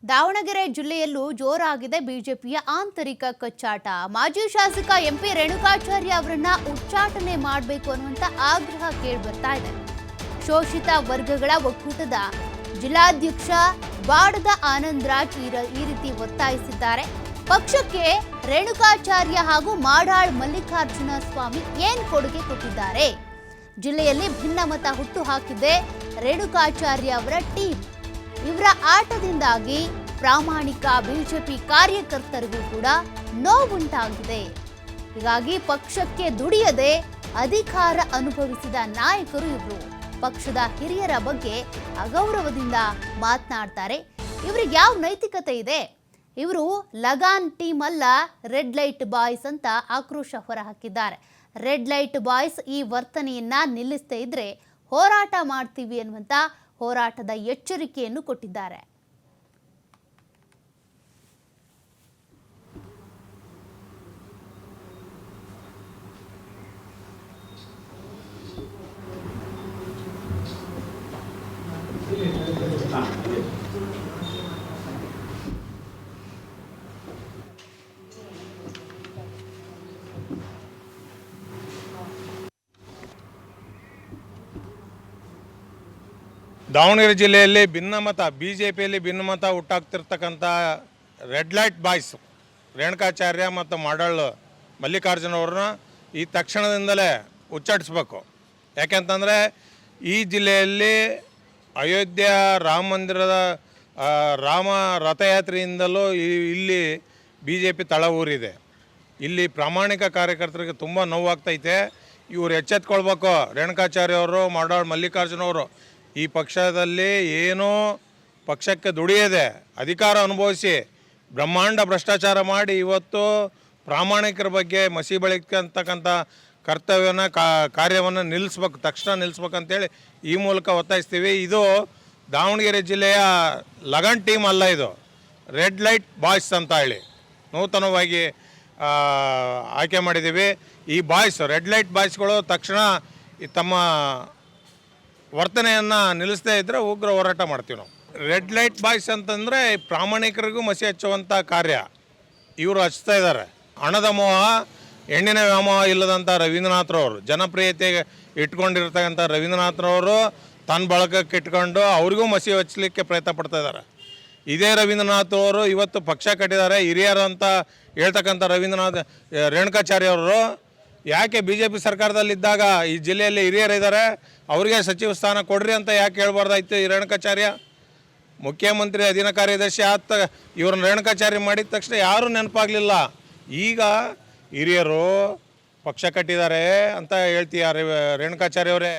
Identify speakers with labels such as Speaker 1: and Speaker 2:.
Speaker 1: ದಾವಣಗೆರೆ ಜಿಲ್ಲೆಯಲ್ಲೂ ಜೋರಾಗಿದೆ ಬಿಜೆಪಿಯ ಆಂತರಿಕ ಕಚ್ಚಾಟ. ಮಾಜಿ ಶಾಸಕ ಎಂಪಿ ರೇಣುಕಾಚಾರ್ಯ ಅವರನ್ನ ಉಚ್ಚಾಟನೆ ಮಾಡಬೇಕು ಅನ್ನುವಂತ ಆಗ್ರಹ ಕೇಳಿಬರ್ತಾ ಇದೆ. ಶೋಷಿತ ವರ್ಗಗಳ ಒಕ್ಕೂಟದ ಜಿಲ್ಲಾಧ್ಯಕ್ಷ ಬಾಡದ ಆನಂದರಾಜ್ ಈ ರೀತಿ ಒತ್ತಾಯಿಸಿದ್ದಾರೆ. ಪಕ್ಷಕ್ಕೆ ರೇಣುಕಾಚಾರ್ಯ ಹಾಗೂ ಮಾಡಾಳ್ ಮಲ್ಲಿಕಾರ್ಜುನ ಸ್ವಾಮಿ ಏನ್ ಕೊಡುಗೆ ಕೊಟ್ಟಿದ್ದಾರೆ? ಜಿಲ್ಲೆಯಲ್ಲಿ ಭಿನ್ನಮತ ಹುಟ್ಟು ಹಾಕಿದೆ ರೇಣುಕಾಚಾರ್ಯ ಅವರ ಟೀಮ್. ಇವರ ಆಟದಿಂದಾಗಿ ಪ್ರಾಮಾಣಿಕ ಬಿಜೆಪಿ ಕಾರ್ಯಕರ್ತರಿಗೂ ಕೂಡ ನೋವುಂಟಾಗಿದೆ. ಹೀಗಾಗಿ ಪಕ್ಷಕ್ಕೆ ದುಡಿಯದೆ ಅಧಿಕಾರ ಅನುಭವಿಸಿದ ನಾಯಕರು ಇವರು. ಪಕ್ಷದ ಹಿರಿಯರ ಬಗ್ಗೆ ಅಗೌರವದಿಂದ ಮಾತನಾಡ್ತಾರೆ. ಇವರಿಗೆ ಯಾವ ನೈತಿಕತೆ ಇದೆ? ಇವರು ಲಗಾನ್ ಟೀಮ್ ಅಲ್ಲ, ರೆಡ್ ಲೈಟ್ ಬಾಯ್ಸ್ ಅಂತ ಆಕ್ರೋಶ ಹೊರಹಾಕಿದ್ದಾರೆ. ರೆಡ್ ಲೈಟ್ ಬಾಯ್ಸ್ ಈ ವರ್ತನೆಯನ್ನ ನಿಲ್ಲಿಸದೇ ಇದ್ರೆ ಹೋರಾಟ ಮಾಡ್ತೀವಿ ಅನ್ನುವಂತ ಹೋರಾಟದ ಎಚ್ಚರಿಕೆಯನ್ನು ಕೊಟ್ಟಿದ್ದಾರೆ.
Speaker 2: ದಾವಣಗೆರೆ ಜಿಲ್ಲೆಯಲ್ಲಿ ಭಿನ್ನಮತ ಬಿಜೆಪಿಯಲ್ಲಿ ಭಿನ್ನಮತ ಹುಟ್ಟಾಗ್ತಿರ್ತಕ್ಕಂಥ ರೆಡ್ ಲೈಟ್ ಬಾಯ್ಸ್ ರೇಣುಕಾಚಾರ್ಯ ಮತ್ತು ಮಾಡಾಳ್ ಮಲ್ಲಿಕಾರ್ಜುನ ಅವ್ರನ್ನ ಈ ತಕ್ಷಣದಿಂದಲೇ ಉಚ್ಚಾಟಿಸ್ಬೇಕು. ಯಾಕೆಂತಂದರೆ ಈ ಜಿಲ್ಲೆಯಲ್ಲಿ ಅಯೋಧ್ಯ ರಾಮ ಮಂದಿರದ ರಾಮ ರಥಯಾತ್ರೆಯಿಂದಲೂ ಇಲ್ಲಿ ಬಿ ಜೆ ಪಿ ತಳ ಊರಿದೆ. ಇಲ್ಲಿ ಪ್ರಾಮಾಣಿಕ ಕಾರ್ಯಕರ್ತರಿಗೆ ತುಂಬ ನೋವಾಗ್ತೈತೆ. ಇವರು ಎಚ್ಚೆತ್ಕೊಳ್ಬೇಕು. ರೇಣುಕಾಚಾರ್ಯ ಅವರು, ಮಾಡಾಳ್ ಮಲ್ಲಿಕಾರ್ಜುನ ಅವರು ಈ ಪಕ್ಷದಲ್ಲಿ ಏನೋ ಪಕ್ಷಕ್ಕೆ ದುಡಿಯದೆ ಅಧಿಕಾರ ಅನುಭವಿಸಿ ಬ್ರಹ್ಮಾಂಡ ಭ್ರಷ್ಟಾಚಾರ ಮಾಡಿ ಇವತ್ತು ಪ್ರಾಮಾಣಿಕರ ಬಗ್ಗೆ ಮಸಿ ಬೆಳಕಂತಕ್ಕಂಥ ಕರ್ತವ್ಯನ ಕಾರ್ಯವನ್ನು ನಿಲ್ಲಿಸ್ಬೇಕು, ತಕ್ಷಣ ನಿಲ್ಲಿಸ್ಬೇಕಂತೇಳಿ ಈ ಮೂಲಕ ಒತ್ತಾಯಿಸ್ತೀವಿ. ಇದು ದಾವಣಗೆರೆ ಜಿಲ್ಲೆಯ ಲಗನ್ ಟೀಮ್ ಅಲ್ಲ, ಇದು ರೆಡ್ ಲೈಟ್ ಬಾಯ್ಸ್ ಅಂತ ಹೇಳಿ ನೂತನವಾಗಿ ಆಯ್ಕೆ ಮಾಡಿದ್ದೀವಿ. ಈ ಬಾಯ್ಸ್ ರೆಡ್ ಲೈಟ್ ಬಾಯ್ಸ್ಗಳು ತಕ್ಷಣ ತಮ್ಮ ವರ್ತನೆಯನ್ನು ನಿಲ್ಲಿಸದೇ ಇದ್ದರೆ ಉಗ್ರ ಹೋರಾಟ ಮಾಡ್ತೀವಿ ನಾವು. ರೆಡ್ ಲೈಟ್ ಬಾಯ್ಸ್ ಅಂತಂದರೆ ಪ್ರಾಮಾಣಿಕರಿಗೂ ಮಸಿ ಹಚ್ಚುವಂಥ ಕಾರ್ಯ ಇವರು ಹಚ್ತಾ ಇದ್ದಾರೆ. ಹಣದ ಮೋಹ, ಹೆಣ್ಣಿನ ವ್ಯಾಮೋಹ ಇಲ್ಲದಂಥ ರವೀಂದ್ರನಾಥ್ರವರು, ಜನಪ್ರಿಯತೆಗೆ ಇಟ್ಕೊಂಡಿರ್ತಕ್ಕಂಥ ರವೀಂದ್ರನಾಥ್ರವರು ತನ್ನ ಬಳಗಕ್ಕೆ ಇಟ್ಕೊಂಡು ಅವ್ರಿಗೂ ಮಸಿ ಹಚ್ಚಲಿಕ್ಕೆ ಪ್ರಯತ್ನ ಪಡ್ತಾ ಇದ್ದಾರೆ. ಇದೇ ರವೀಂದ್ರನಾಥ್ ಅವರು ಇವತ್ತು ಪಕ್ಷ ಕಟ್ಟಿದ್ದಾರೆ. ಹಿರಿಯರು ಅಂತ ಹೇಳ್ತಕ್ಕಂಥ ರೇಣುಕಾಚಾರ್ಯ ಅವರು ಯಾಕೆ ಬಿ ಜೆ ಪಿ ಸರ್ಕಾರದಲ್ಲಿದ್ದಾಗ ಈ ಜಿಲ್ಲೆಯಲ್ಲಿ ಹಿರಿಯರಿದ್ದಾರೆ, ಅವರಿಗೆ ಸಚಿವ ಸ್ಥಾನ ಕೊಡ್ರಿ ಅಂತ ಯಾಕೆ ಹೇಳ್ಬಾರ್ದಾಯ್ತು? ಈ ರೇಣುಕಾಚಾರ್ಯ ಮುಖ್ಯಮಂತ್ರಿ ಅಧೀನ ಕಾರ್ಯದರ್ಶಿ ಇವ್ರನ್ನ ರೇಣುಕಾಚಾರ್ಯ ಮಾಡಿದ ತಕ್ಷಣ ಯಾರೂ ನೆನಪಾಗಲಿಲ್ಲ. ಈಗ ಹಿರಿಯರು ಪಕ್ಷ ಕಟ್ಟಿದ್ದಾರೆ ಅಂತ ಹೇಳ್ತೀಯ ರೇಣುಕಾಚಾರ್ಯ ಅವರೇ?